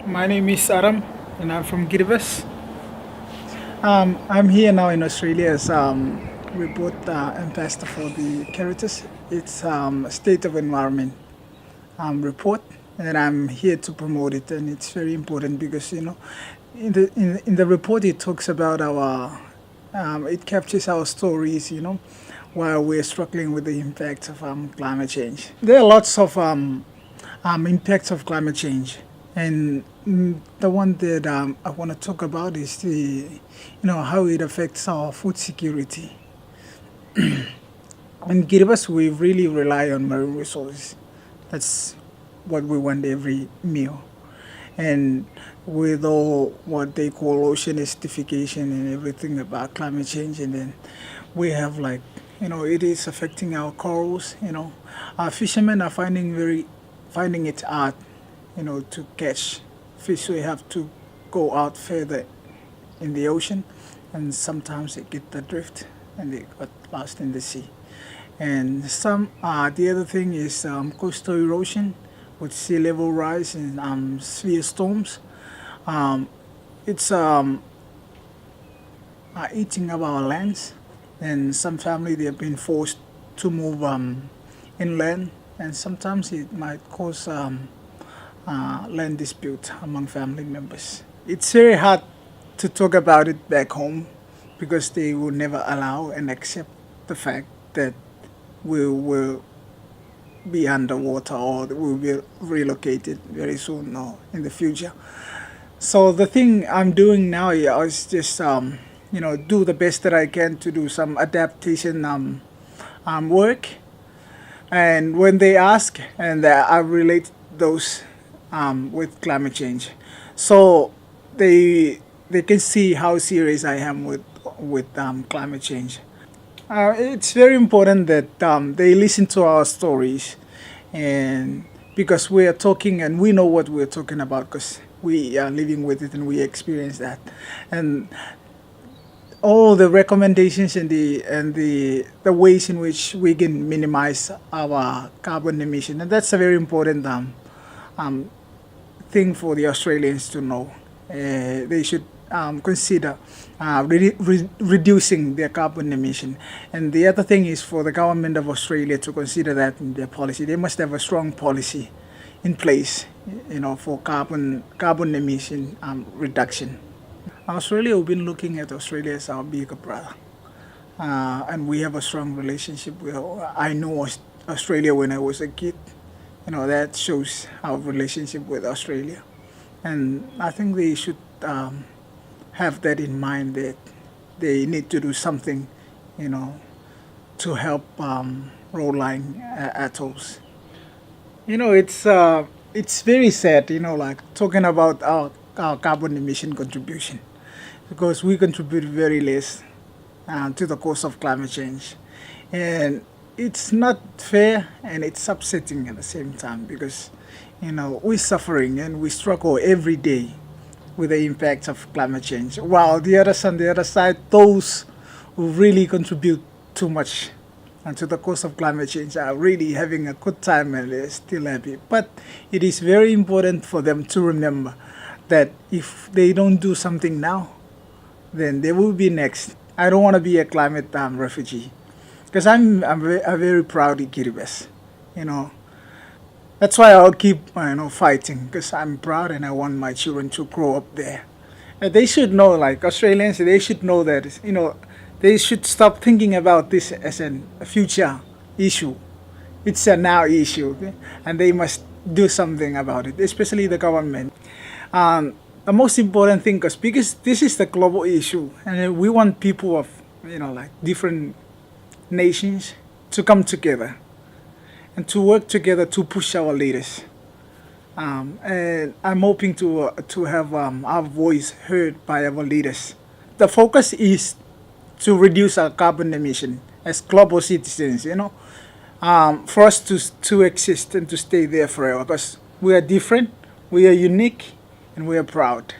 My name is Aram, and I'm from Kiribati. I'm here now in Australia as report ambassador for the Caritas. It's State of Environment report, and I'm here to promote it. And it's very important because in the report it talks about our it captures our stories. While we're struggling with the impacts of climate change. There are lots of impacts of climate change. And the one that I want to talk about is how it affects our food security. In Kiribati, we really rely on marine resources. That's what we want every meal. And with all what they call ocean acidification and everything about climate change, and then we have it is affecting our corals. Our fishermen are finding it hard to catch fish. We have to go out further in the ocean, and sometimes they get adrift and they got lost in the sea. And the other thing is coastal erosion with sea level rise and severe storms. It's eating up our lands, and some family they have been forced to move inland, and sometimes it might cause land dispute among family members. It's very hard to talk about it back home because they will never allow and accept the fact that we will be underwater or will be relocated very soon or in the future. So the thing I'm doing now is just do the best that I can to do some adaptation work. And when they ask, and I relate those with climate change, so they can see how serious I am with climate change. It's very important that they listen to our stories, and because we are talking and we know what we're talking about because we are living with it and we experience that, and all the recommendations and the ways in which we can minimize our carbon emission, and that's a very important thing for the Australians to know. They should consider reducing their carbon emission. And the other thing is for the government of Australia to consider that in their policy. They must have a strong policy in place, for carbon emission reduction. Australia, we've been looking at Australia as our bigger brother, and we have a strong relationship. I know Australia when I was a kid. That shows our relationship with Australia, and I think they should have that in mind that they need to do something, to help low-lying atolls. It's very sad, talking about our carbon emission contribution, because we contribute very less to the cause of climate change. And it's not fair and it's upsetting at the same time because, we're suffering and we struggle every day with the impacts of climate change. While on the other side, those who really contribute too much and to the cause of climate change are really having a good time and they're still happy. But it is very important for them to remember that if they don't do something now, then they will be next. I don't want to be a climate refugee because I'm a very proud Kiribati. That's why I'll keep fighting because I'm proud and I want my children to grow up there. And they should know, like Australians, they should know that they should stop thinking about this as a future issue. It's a now issue, okay? And they must do something about it, especially the government. The most important thing, because this is the global issue, and we want people of different nations to come together and to work together to push our leaders. And I'm hoping to have our voice heard by our leaders. The focus is to reduce our carbon emission as global citizens. For us to exist and to stay there forever, because we are different, we are unique, and we are proud.